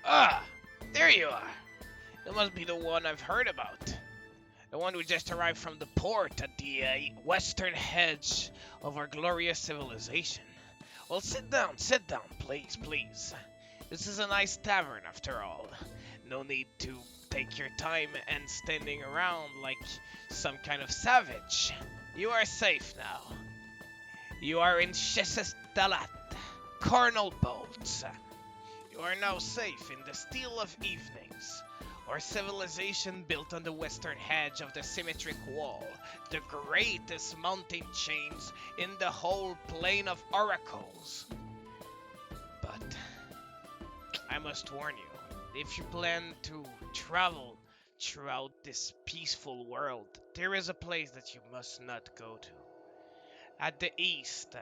Ah, there you are. You must be the one I've heard about. The one who just arrived from the port at the western edge of our glorious civilization. Well, sit down, please, please. This is a nice tavern after all. No need to take your time and standing around like some kind of savage. You are safe now. You are in Shesestalat, Carnal Bolts. You are now safe in the Steel of Evenings, our civilization built on the western edge of the symmetric wall, the greatest mountain chains in the whole plane of oracles. But I must warn you, if you plan to travel throughout this peaceful world, there is a place that you must not go to. At the east,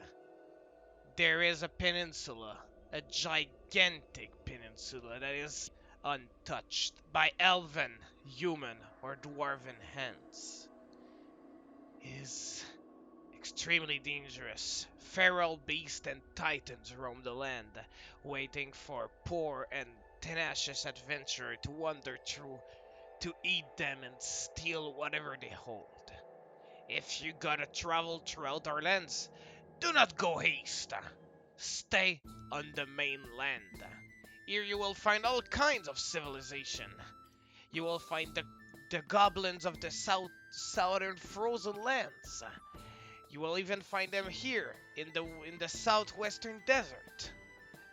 there is a peninsula, a gigantic peninsula that is untouched by elven, human, or dwarven hands. It is extremely dangerous. Feral beasts and titans roam the land, waiting for poor and tenacious adventurer to wander through to eat them and steal whatever they hold. If you gotta travel throughout our lands, do not go east. Stay on the mainland. Here you will find all kinds of civilization. You will find the goblins of the southern frozen lands. You will even find them here in the southwestern desert.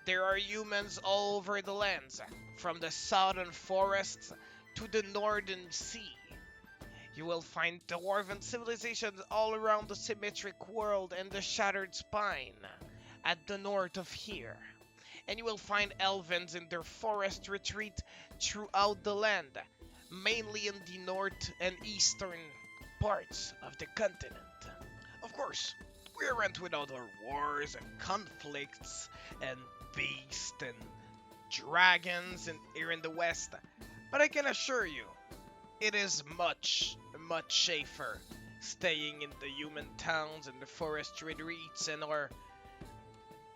There are humans all over the lands, from the southern forests to the northern sea. You will find dwarven civilizations all around the symmetric world and the shattered spine at the north of here. And you will find elvens in their forest retreat throughout the land, mainly in the north and eastern parts of the continent. Of course, we aren't without our wars and conflicts and beasts and dragons here in the west, but I can assure you, it is much, much safer staying in the human towns and the forest retreats and our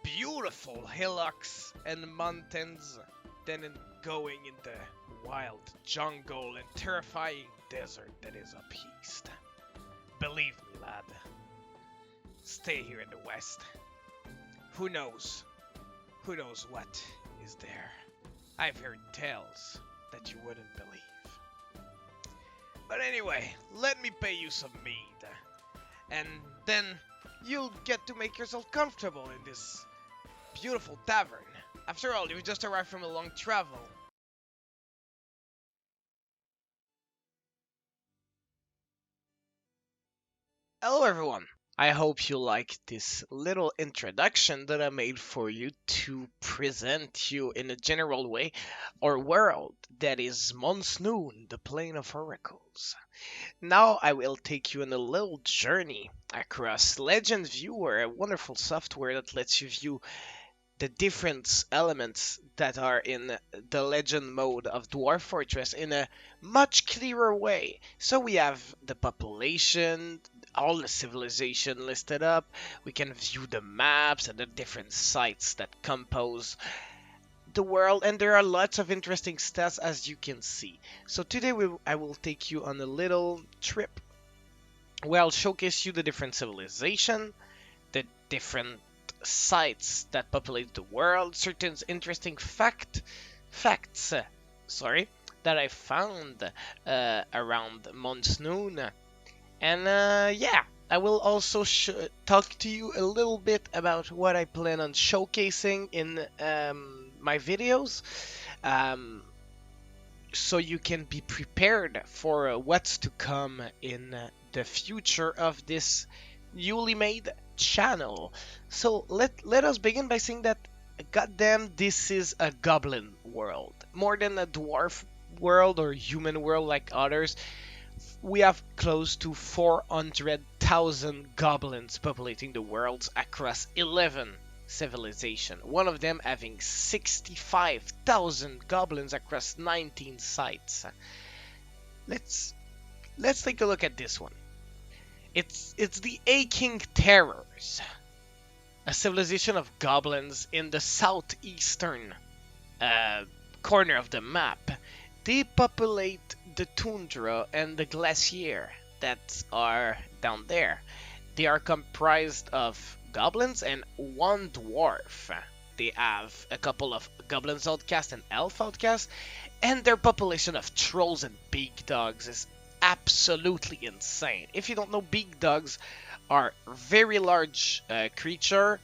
beautiful hillocks and mountains than in going in the wild jungle and terrifying desert that is up east. Believe me, lad. Stay here in the west. Who knows? Who knows what is there? I've heard tales that you wouldn't believe. But anyway, let me pay you some mead. And then you'll get to make yourself comfortable in this beautiful tavern. After all, you've just arrived from a long travel. Hello everyone. I hope you like this little introduction that I made for you to present you in a general way our world that is Snûn, the plane of oracles. Now I will take you on a little journey across Legend Viewer, a wonderful software that lets you view the different elements that are in the legend mode of Dwarf Fortress in a much clearer way. So we have the population, all the civilization listed up. We can view the maps and the different sites that compose the world, and there are lots of interesting stats as you can see. So today I will take you on a little trip where I'll showcase you the different civilization, the different sites that populate the world, certain interesting facts that I found around Snûn, and yeah, I will also talk to you a little bit about what I plan on showcasing in my videos, so you can be prepared for what's to come in the future of this newly made channel. So let us begin by saying that goddamn, this is a goblin world more than a dwarf world or human world like others. We have close to 400,000 goblins populating the world across 11 civilizations, one of them having 65,000 goblins across 19 sites. Let's take a look at this one. It's the Aching Terrors, a civilization of goblins in the southeastern corner of the map, they populate the tundra and the glacier that are down there. They are comprised of goblins and one dwarf. They have a couple of goblins outcasts and elf outcasts, and their population of trolls and big dogs is absolutely insane. If you don't know, big dogs are very large creature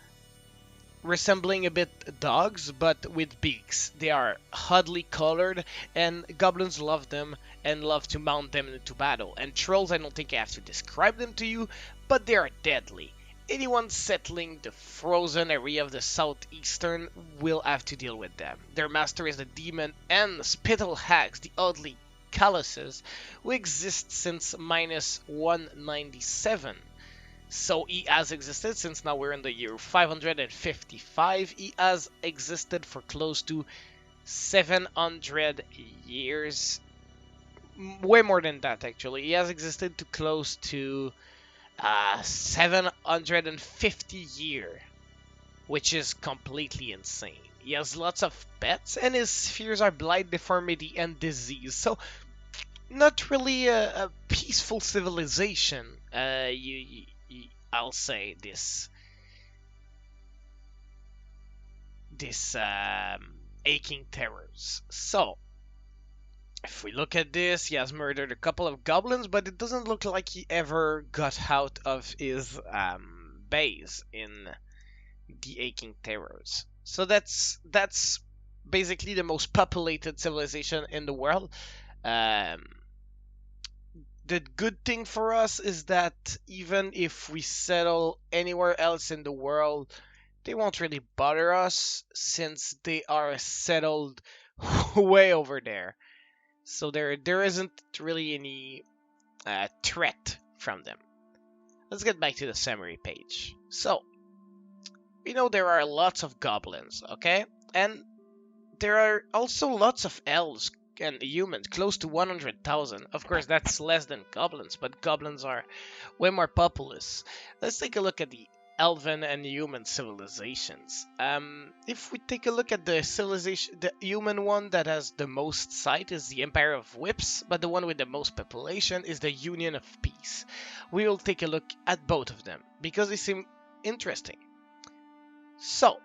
resembling a bit dogs, but with beaks. They are oddly colored, and goblins love them and love to mount them into battle. And trolls, I don't think I have to describe them to you, but they are deadly. Anyone settling the frozen area of the southeastern will have to deal with them. Their master is the demon and spittle hags, the oddly calluses, who exist since minus 197. So he has existed since now we're in the year 555. He has existed for close to 700 years. Way more than that, actually. He has existed to close to 750 years, which is completely insane. He has lots of pets, and his fears are blight, deformity, and disease. So, not really a peaceful civilization. I'll say this aching terrors. So, if we look at this, he has murdered a couple of goblins, but it doesn't look like he ever got out of his base in the aching terrors. So that's basically the most populated civilization in the world. The good thing for us is that even if we settle anywhere else in the world, they won't really bother us since they are settled way over there. So there isn't really any threat from them. Let's get back to the summary page. So, we know there are lots of goblins, okay? And there are also lots of elves and humans, close to 100,000. Of course, that's less than goblins, but goblins are way more populous. Let's take a look at the elven and human civilizations. If we take a look at the civilization, the human one that has the most site is the Empire of Whips, but the one with the most population is the Union of Peace. We will take a look at both of them because they seem interesting. So,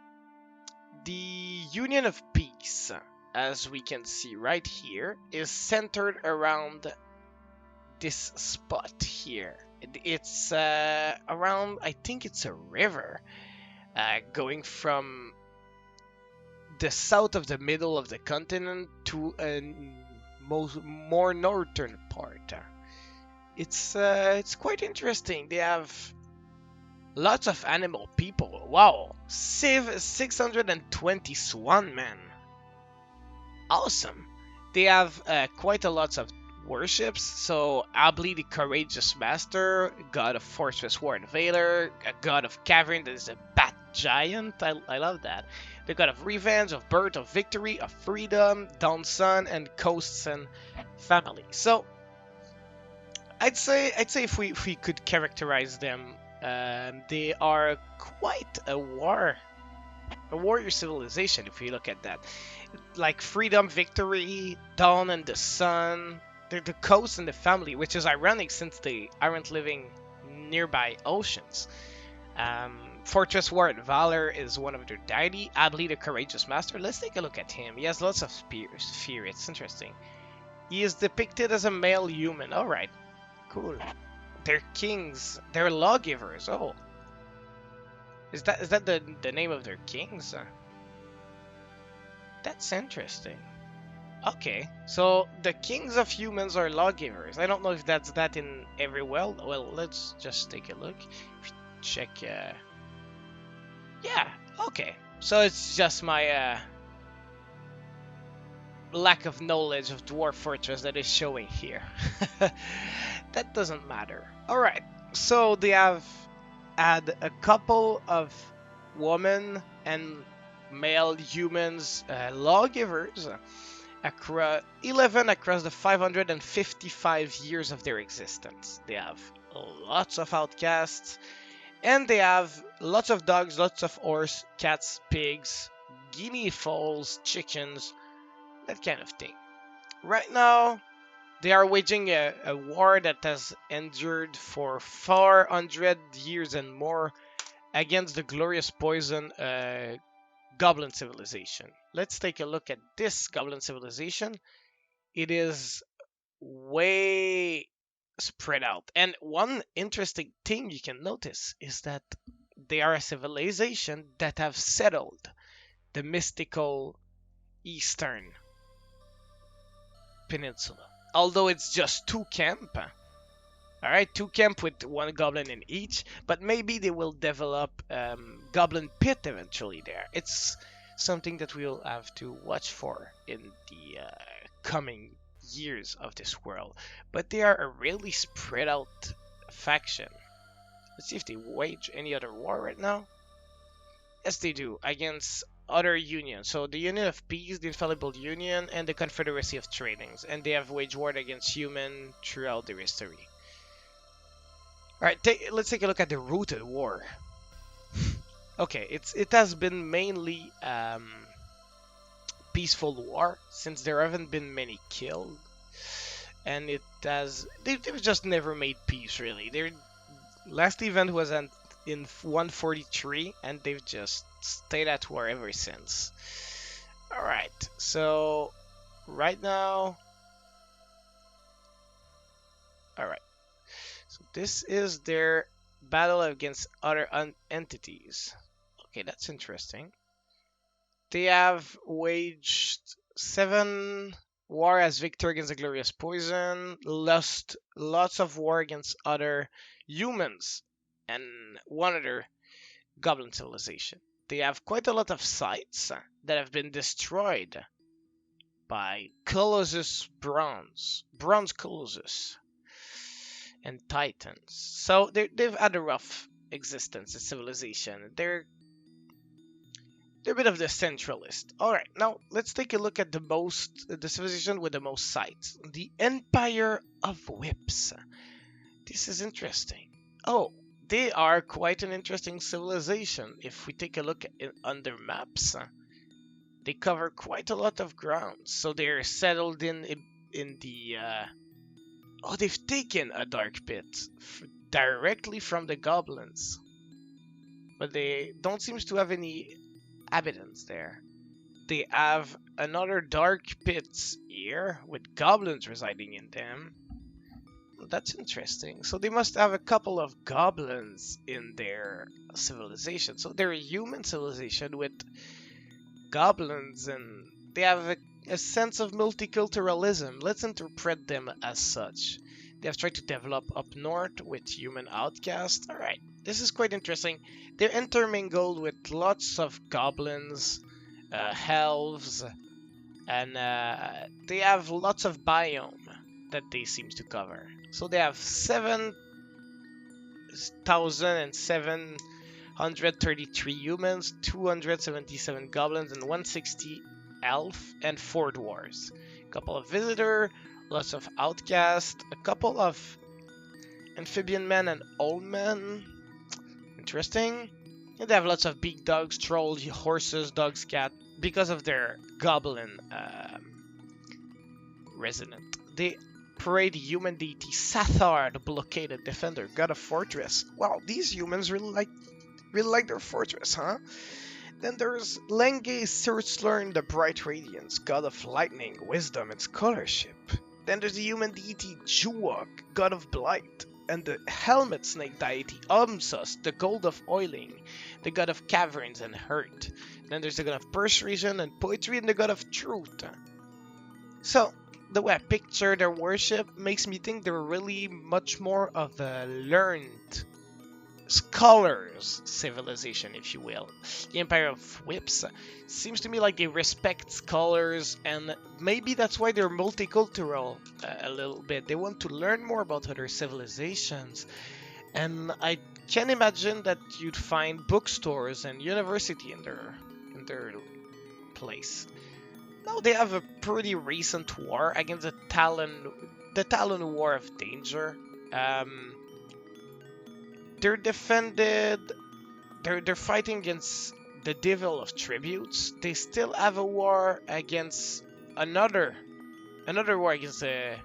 the Union of Peace, as we can see right here, is centered around this spot here. It's around, I think it's a river, going from the south of the middle of the continent to a more northern part. It's quite interesting. They have lots of animal people. Wow, 620 swan men. Awesome. They have quite a lot of worships. So Abli, the courageous master, god of fortress war and valor, a god of cavern that is a bat giant. I love that. The god of revenge, of birth, of victory, of freedom, dawn sun, and coasts and family. So I'd say if we could characterize them, they are quite a warrior civilization. If we look at that, like freedom, victory, dawn, and the sun. They're the coast and the family, which is ironic since they aren't living nearby oceans. Fortress War and Valor is one of their deity. Abli, the courageous master. Let's take a look at him. He has lots of fear. It's interesting. He is depicted as a male human. Alright, cool. They're kings. They're lawgivers. Oh. Is that the name of their kings? That's interesting. Okay, so the kings of humans are lawgivers. I don't know if that's that in every world. Well, let's just take a look. Check. Yeah, okay. So it's just my lack of knowledge of Dwarf Fortress that is showing here. That doesn't matter. Alright, so they have had a couple of women and male humans lawgivers. 11 across the 555 years of their existence. They have lots of outcasts, and they have lots of dogs, lots of horse, cats, pigs, guinea fowls, chickens, that kind of thing. Right now, they are waging a war that has endured for 400 years and more against the glorious poison goblin civilization. Let's take a look at this goblin civilization. It is way spread out. And one interesting thing you can notice is that they are a civilization that have settled the mystical eastern peninsula. Although it's just two camp. Alright, two camp with one goblin in each, but maybe they will develop goblin pit eventually there. It's something that we'll have to watch for in the coming years of this world. But they are a really spread out faction. Let's see if they wage any other war right now. Yes, they do, against other unions. So the Union of Peace, the Infallible Union, and the Confederacy of Tradings. And they have waged war against human throughout their history. Alright, let's take a look at the Rooted War. Okay, it has been mainly peaceful war, since there haven't been many killed. And they've just never made peace, really. Their last event was in 143, and they've just stayed at war ever since. Alright, so right now... Alright. So this is their battle against other entities. Okay, that's interesting. They have waged 7 war as victor against the glorious poison, lost lots of war against other humans, and one other goblin civilization. They have quite a lot of sites that have been destroyed by Colossus Bronze Colossus, and Titans. So they've had a rough existence, a civilization. They're a bit of the centralist. Alright, now let's take a look at the civilization with the most sites. The Empire of Whips. This is interesting. Oh, they are quite an interesting civilization. If we take a look on their maps, they cover quite a lot of ground. So they're settled in the... Oh, they've taken a dark pit directly from the goblins. But they don't seem to have any inhabitants there. They have another dark pits here with goblins residing in them. That's interesting. So they must have a couple of goblins in their civilization. So they're a human civilization with goblins, and they have a sense of multiculturalism. Let's interpret them as such. They have tried to develop up north with human outcasts. Alright, this is quite interesting. They're intermingled with lots of goblins, elves, and they have lots of biome that they seem to cover. So they have 7,733 humans, 277 goblins, and 160 elf, and 4 dwarves. A couple of visitor, lots of outcasts, a couple of amphibian men and old men. Interesting. And they have lots of big dogs, trolls, horses, dogs, cat, because of their goblin resident. They parade the human deity Sathar, the blockaded defender, god of fortress. Wow, these humans really like their fortress, huh? Then there's Lenge Surslern, the bright radiance, god of lightning, wisdom, and scholarship. Then there's the human deity Juok, god of blight, and the helmet snake deity Umsus, the gold of oiling, the god of caverns and hurt. Then there's the god of persuasion and poetry, and the god of truth. So, the way I picture their worship makes me think they're really much more of a learned scholars civilization, if you will. The Empire of Whips seems to me like they respect scholars, and maybe that's why they're multicultural a little bit. They want to learn more about other civilizations, and I can imagine that you'd find bookstores and university in their place. Now they have a pretty recent war against the Talon War of Danger. They're fighting against the Devil of Tributes. They still have a war against another war against the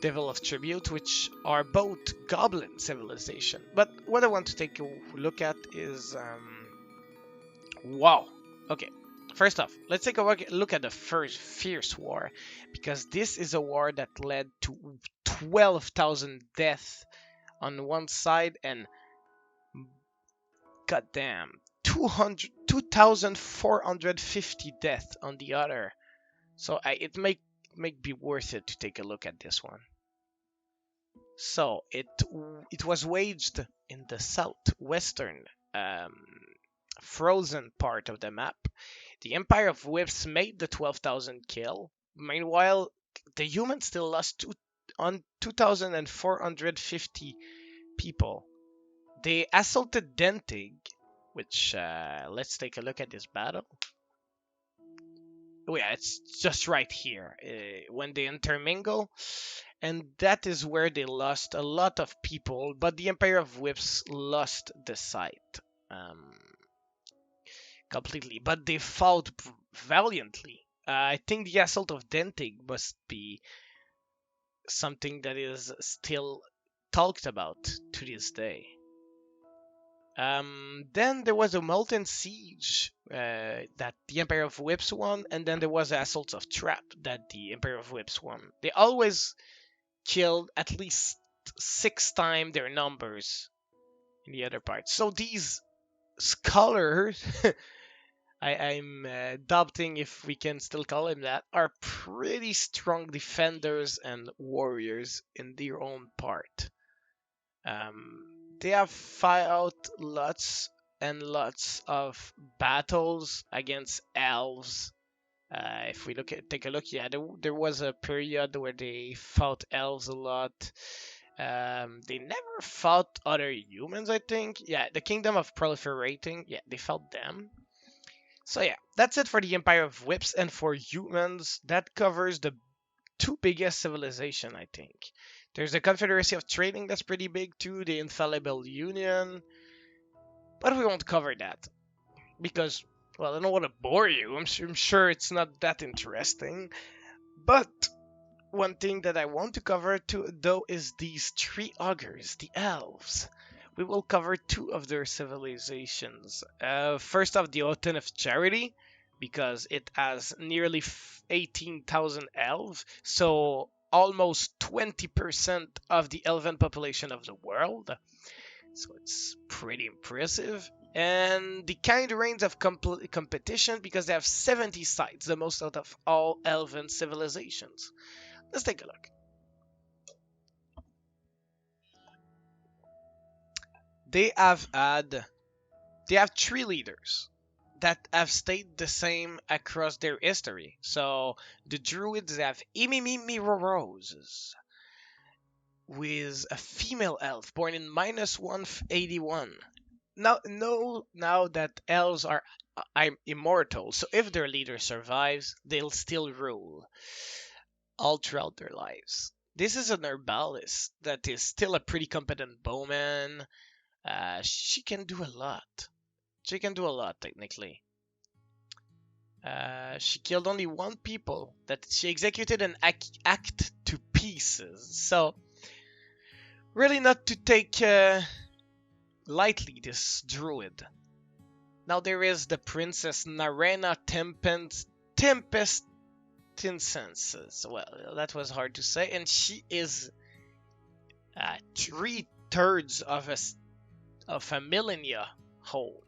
Devil of Tribute, which are both goblin civilization. But what I want to take a look at is wow. Okay. First off, let's take a look at the first Fierce War, because this is a war that led to 12,000 deaths on one side and goddamn 2,450 deaths on the other. So it make be worth it to take a look at this one. So it was waged in the southwestern frozen part of the map. The Empire of Whips made the 12,000 kill. Meanwhile, the humans still lost 2,450 people. They assaulted Dentig, which let's take a look at this battle. Oh yeah, it's just right here when they intermingle, and that is where they lost a lot of people. But the Empire of Whips lost the site. Completely, but they fought valiantly. I think the assault of Dentig must be something that is still talked about to this day. Then there was a Molten Siege that the Empire of Whips won, and then there was the Assaults of Trap that the Empire of Whips won. They always killed at least 6 times their numbers in the other parts. So these scholars I'm doubting if we can still call him that, are pretty strong defenders and warriors in their own part. They have fought lots and lots of battles against elves. If we take a look, yeah, there was a period where they fought elves a lot. They never fought other humans, I think. Yeah, the Kingdom of Proliferating, yeah, they fought them. So yeah, that's it for the Empire of Whips, and for humans, that covers the 2 biggest civilization, I think. There's the Confederacy of Trading, that's pretty big too, the Infallible Union, but we won't cover that, because, well, I don't want to bore you, I'm sure it's not that interesting, but one thing that I want to cover too, though, is these 3 augurs, the elves. We will cover 2 of their civilizations. First off, the Autumn of Charity, because it has nearly 18,000 elves, so almost 20% of the elven population of the world. So it's pretty impressive. And the Kind Reigns of Competition, because they have 70 sites, the most out of all elven civilizations. Let's take a look. They have 3 leaders that have stayed the same across their history. So the Druids have Imimimi-Roses, with a female elf born in -181. Now that elves are immortal, so if their leader survives, they'll still rule all throughout their lives. This is an herbalist that is still a pretty competent bowman. She can do a lot. She can do a lot, technically. She killed only 1 people that she executed and hacked to pieces. So, really not to take lightly, this druid. Now there is the Princess Narena Tempestincenses. Well, that was hard to say. And she is 3/3 of a millennia old.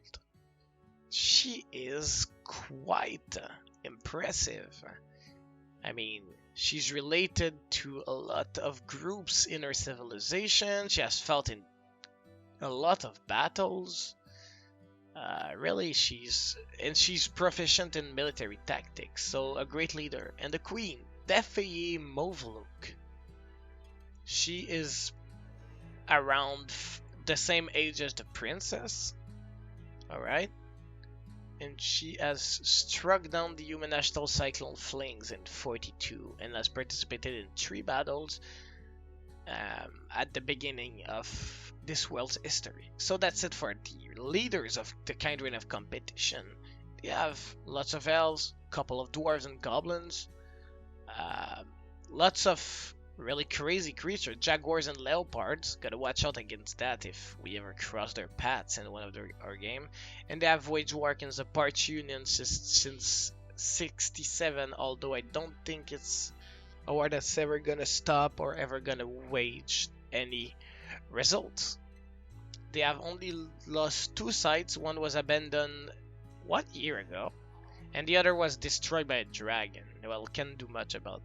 She is quite impressive. I mean, she's related to a lot of groups in her civilization. She has fought in a lot of battles. Really, she's proficient in military tactics, so a great leader. And the queen, Defeye Movluk. She is around the same age as the princess. Alright? And she has struck down the human national cyclone Flings in 42 and has participated in 3 battles at the beginning of this world's history. So that's it for the leaders of the Kind Reign of Competition. They have lots of elves, couple of dwarves and goblins. Uh, Lots of really crazy creatures, jaguars and leopards. Gotta watch out against that if we ever cross their paths in one of our game. And they have wage war against the Parch Union since 67, although I don't think it's a war that's ever gonna stop or ever gonna wage any results. They have only lost two sites. One was abandoned 1 year ago, and the other was destroyed by a dragon. Well, can't do much about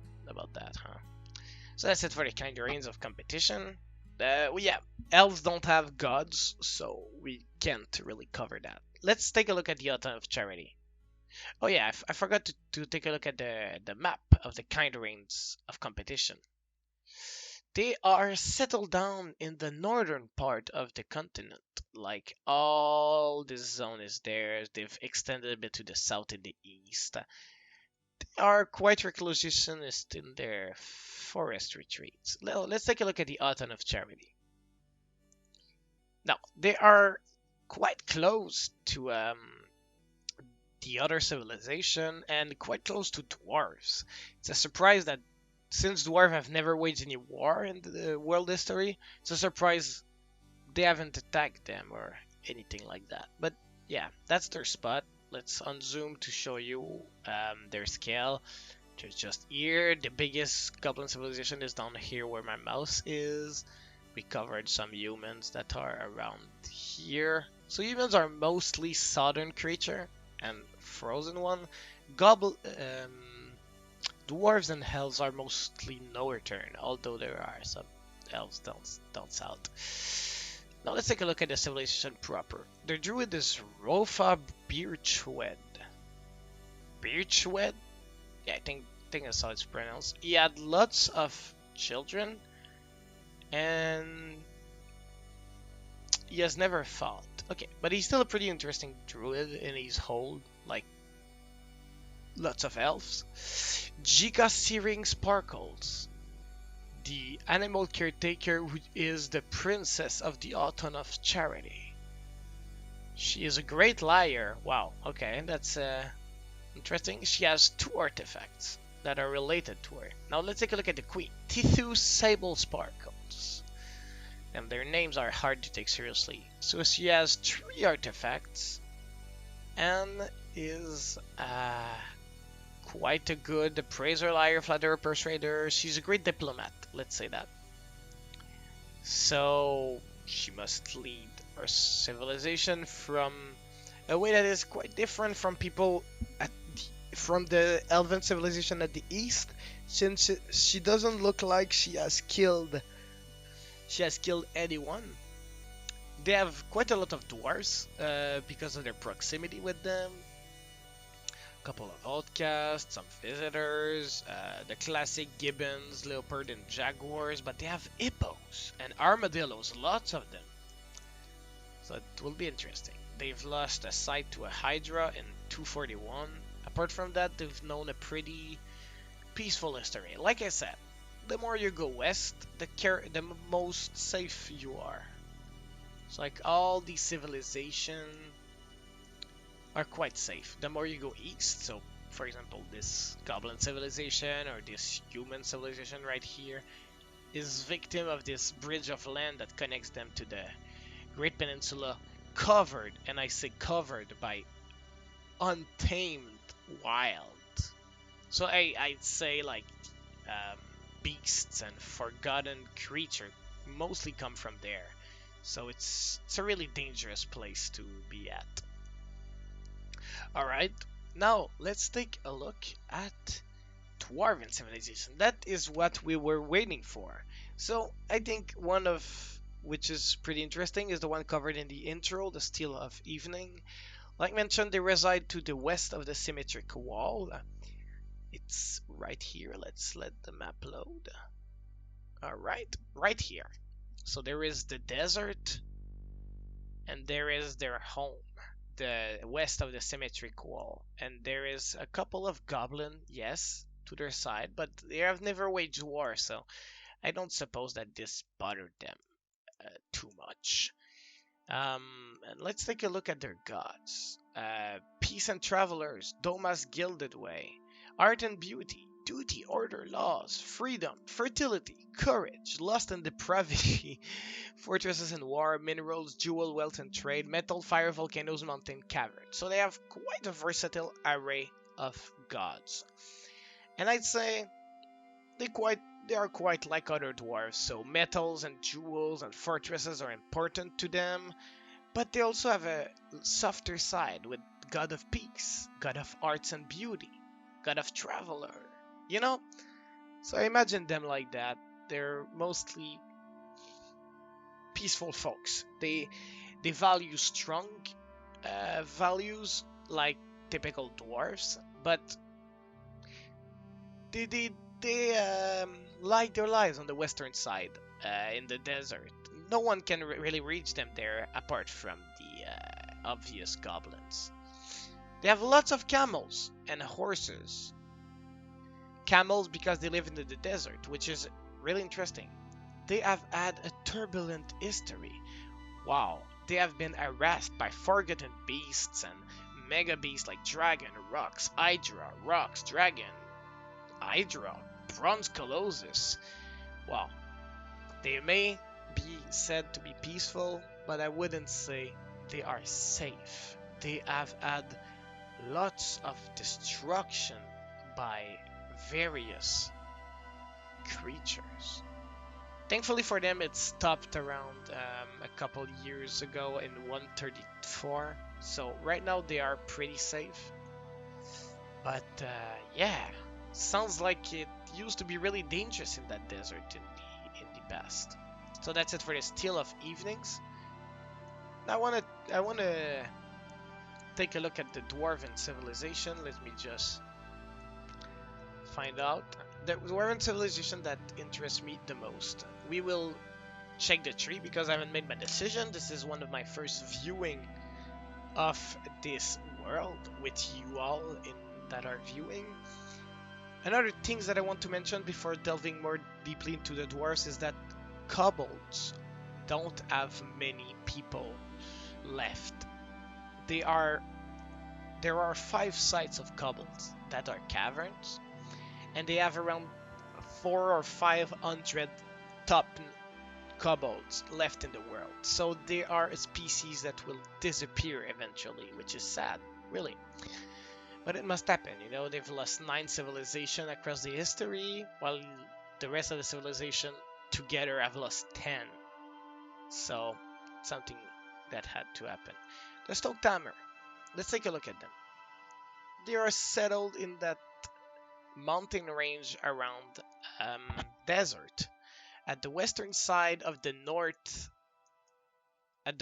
that, huh? So that's it for the kind of reigns of competition. Yeah, elves don't have gods, so we can't really cover that. Let's take a look at the Autumn of Charity. Oh yeah, I forgot to take a look at the map of the kind reigns of competition. They are settled down in the northern part of the continent. Like all this zone is theirs. They've extended a bit to the south and the east. They are quite reclusionist in their forest retreats. Let's take a look at the Autumn of Charity. Now, they are quite close to the other civilization and quite close to dwarves. It's a surprise that since dwarves have never waged any war in the world history, it's a surprise they haven't attacked them or anything like that. But yeah, that's their spot. Let's unzoom to show you their scale. There's just here. The biggest goblin civilization is down here where my mouse is. We covered some humans that are around here. So humans are mostly southern creature and frozen one. Dwarves and elves are mostly northern, although there are some elves down south. Now let's take a look at the civilization proper. The druid is Rofa Birchwed. Birchwed? Yeah, I think that's how it's pronounced. He had lots of children, and he has never fought. Okay, but he's still a pretty interesting druid in his hold, like lots of elves. Giga Searing Sparkles, the animal caretaker who is the princess of the Autumn of Charity. She is a great liar. Wow, okay, that's interesting. She has two artifacts that are related to her. Now let's take a look at the queen. Tithu Sable Sparkles. And their names are hard to take seriously. So she has three artifacts and is quite a good appraiser, liar, flatterer, persuader. She's a great diplomat, let's say that. So she must lead our civilization from a way that is quite different from people from the elven civilization at the east, since she doesn't look like she has killed anyone. They have quite a lot of dwarves because of their proximity with them. A couple of outcasts, some visitors, the classic gibbons, leopard, and jaguars, but they have hippos and armadillos, lots of them. So it will be interesting. They've lost a site to a hydra in 241. Apart from that, they've known a pretty peaceful history. Like I said, the more you go west, the most safe you are. It's like all these civilizations are quite safe. The more you go east, so for example, this goblin civilization or this human civilization right here is victim of this bridge of land that connects them to the Great Peninsula, covered, and I say covered, by untamed wild. So I'd say like beasts and forgotten creatures mostly come from there. So it's a really dangerous place to be at. Alright, now let's take a look at Dwarven civilization. That is what we were waiting for. So I think one of which is pretty interesting is the one covered in the intro, the Steel of Evening. Like mentioned, they reside to the west of the symmetric wall. It's right here. Let's let the map load. Alright, right here. So there is the desert, and there is their home, the west of the symmetric wall. And there is a couple of goblin, yes, to their side, but they have never waged war, so I don't suppose that this bothered them too much. And let's take a look at their gods. Peace and Travelers, Doma's Gilded Way, Art and Beauty, duty, order, laws, freedom, fertility, courage, lust and depravity, fortresses and war, minerals, jewel, wealth and trade, metal, fire, volcanoes, mountain, caverns. So they have quite a versatile array of gods. And I'd say they are quite like other dwarves. So metals and jewels and fortresses are important to them, but they also have a softer side with god of peace, god of arts and beauty, god of traveler. You know? So I imagine them like that. They're mostly peaceful folks. They value strong values like typical dwarves, but they like their lives on the western side in the desert. No one can really reach them there apart from the obvious goblins. They have lots of camels and horses. Camels because they live in the desert, which is really interesting. They have had a turbulent history. Wow, they have been harassed by forgotten beasts and mega beasts like dragon, rocks, dragon, hydra, bronze colossus. Wow, they may be said to be peaceful, but I wouldn't say they are safe. They have had lots of destruction by various creatures. Thankfully for them, it stopped around a couple years ago in 134. So right now they are pretty safe. But yeah, sounds like it used to be really dangerous in that desert in the past. So that's it for the Steel of Evenings. Now I wanna take a look at the Dwarven civilization. Let me just find out. The Dwarven civilization that interests me the most. We will check the tree because I haven't made my decision. This is one of my first viewing of this world with you all that are viewing. Another things that I want to mention before delving more deeply into the dwarves is that kobolds don't have many people left. There are 5 sites of kobolds that are caverns, and they have around 4 or 500 top kobolds left in the world. So they are a species that will disappear eventually, which is sad, really. But it must happen, you know. They've lost 9 civilizations across the history, while the rest of the civilization together have lost 10. So something that had to happen. The Stoktamer. Let's take a look at them. They are settled in that mountain range around desert at the western side of the north at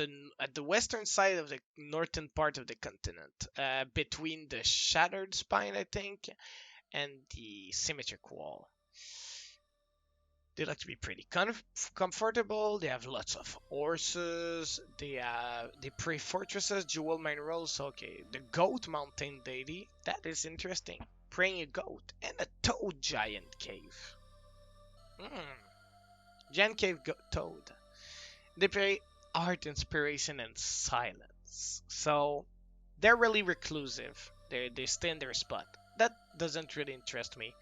the western side of the northern part of the continent, between the Shattered Spine, I think, and the Symmetric Wall. They like to be pretty comfortable. They have lots of horses. They prey fortresses, jewel minerals. Okay, the Goat Mountain deity. That is interesting. Praying a goat and a toad giant cave. Giant cave toad. They pray art, inspiration, and silence. So they're really reclusive. They stay in their spot. That doesn't really interest me.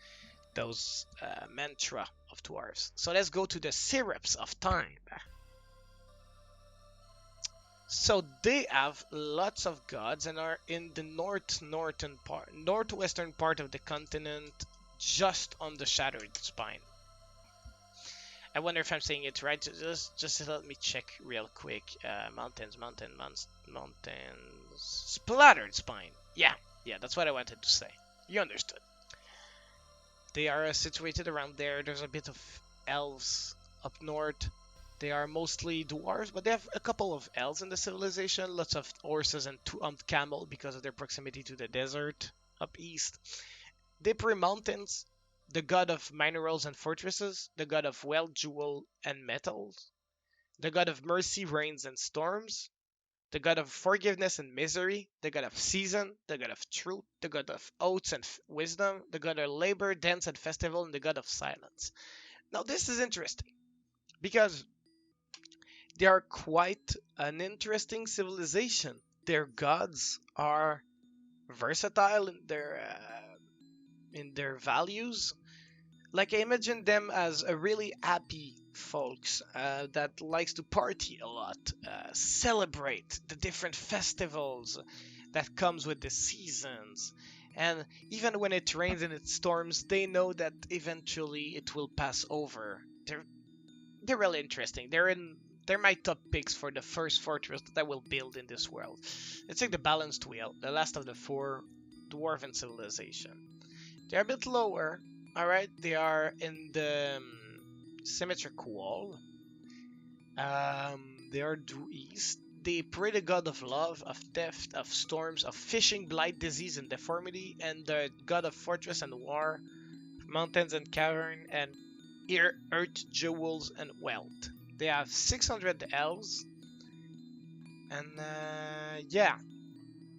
Those mantra of dwarves. So let's go to the syrups of time. So they have lots of gods and are in the northwestern part of the continent, just on the Shattered Spine. I wonder if I'm saying it right. Just let me check real quick. Mountains. Splattered Spine. Yeah, that's what I wanted to say. You understood. They are situated around there. There's a bit of elves up north. They are mostly dwarves, but they have a couple of elves in the civilization. Lots of horses and 2 camel because of their proximity to the desert up east. They pray mountains, the god of minerals and fortresses, the god of wealth, jewel, and metals, the god of mercy, rains, and storms, the god of forgiveness and misery, the god of season, the god of truth, the god of oaths and wisdom, the god of labor, dance, and festival, and the god of silence. Now, this is interesting because they are quite an interesting civilization. Their gods are versatile in their in their values. Like I imagine them as a really happy folks that likes to party a lot, celebrate the different festivals that comes with the seasons, and even when it rains and it storms, they know that eventually it will pass over. They're really interesting. They're my top picks for the first fortress that I will build in this world. Let's take the balanced wheel, the last of the four dwarven civilization. They're a bit lower, alright? They are in the symmetric wall. They are due east. They pray the god of love, of death, of storms, of fishing, blight, disease, and deformity, and the god of fortress and war, mountains and cavern, and earth, jewels, and wealth. They have 600 elves, and yeah,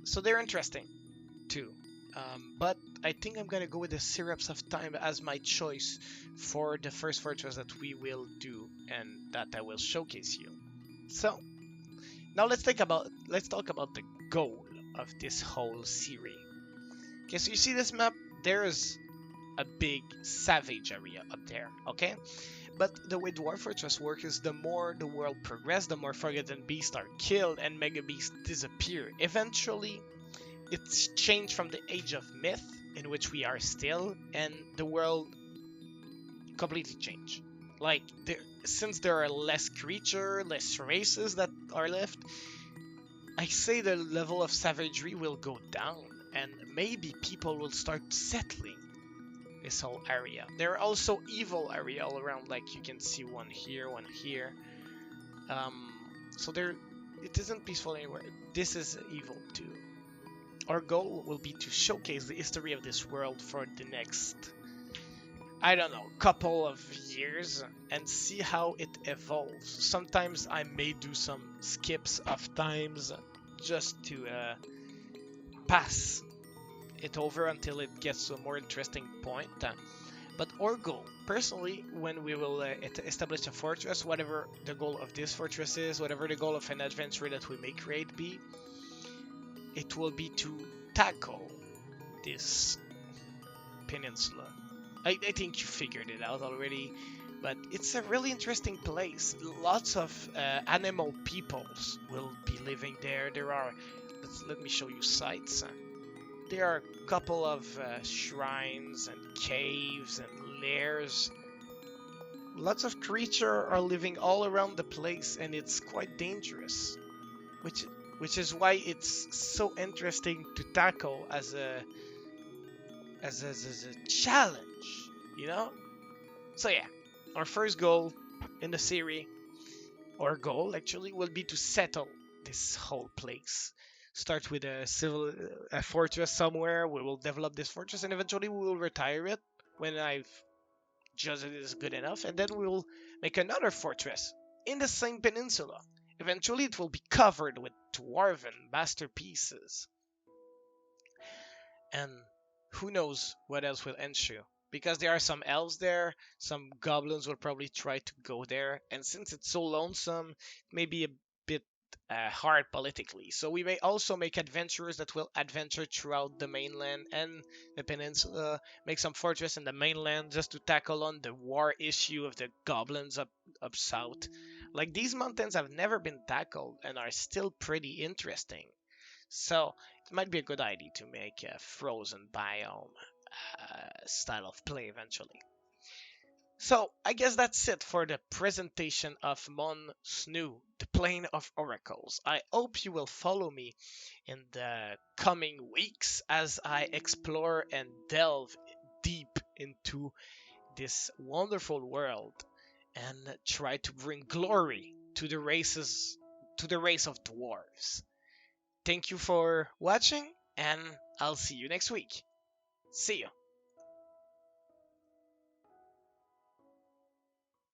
so they're interesting too. But I think I'm gonna go with the Syrups of Time as my choice for the first fortress that we will do and that I will showcase you. So now let's talk about the goal of this whole series. Okay, so you see this map? There's a big savage area up there, okay? But the way Dwarf Fortress works is the more the world progresses, the more forgotten beasts are killed and mega beasts disappear. Eventually, it's changed from the age of myth, in which we are still, and the world completely changed. Like, since there are less creatures, less races that are left, I say the level of savagery will go down, and maybe people will start settling this whole area. There are also evil area all around, like you can see one here, one here. So it isn't peaceful anywhere. This is evil too. Our goal will be to showcase the history of this world for the next, I don't know, couple of years and see how it evolves. Sometimes I may do some skips of times just to pass it over until it gets to a more interesting point. But our goal, personally, when we will establish a fortress, whatever the goal of this fortress is, whatever the goal of an adventure that we may create be, it will be to tackle this peninsula. I think you figured it out already, but it's a really interesting place. Lots of animal peoples will be living there. Let me show you sites. There are a couple of shrines and caves and lairs. Lots of creatures are living all around the place, and it's quite dangerous, which is why it's so interesting to tackle as a challenge, you know? So yeah, our first goal in the series, our goal actually will be to settle this whole place. Start with a fortress somewhere. We will develop this fortress, and eventually we will retire it when I've judged it is good enough, and then we will make another fortress in the same peninsula. Eventually it will be covered with dwarven masterpieces, and who knows what else will ensue. Because there are some elves there, some goblins will probably try to go there, and since it's so lonesome, it may be a bit hard politically. So we may also make adventurers that will adventure throughout the mainland and the peninsula, make some fortress in the mainland just to tackle on the war issue of the goblins up south. Like, these mountains have never been tackled and are still pretty interesting. So it might be a good idea to make a frozen biome style of play eventually. So I guess that's it for the presentation of Mon Snû, the Plane of Oracles. I hope you will follow me in the coming weeks as I explore and delve deep into this wonderful world and try to bring glory to the race of dwarves. Thank you for watching, and I'll see you next week. See you.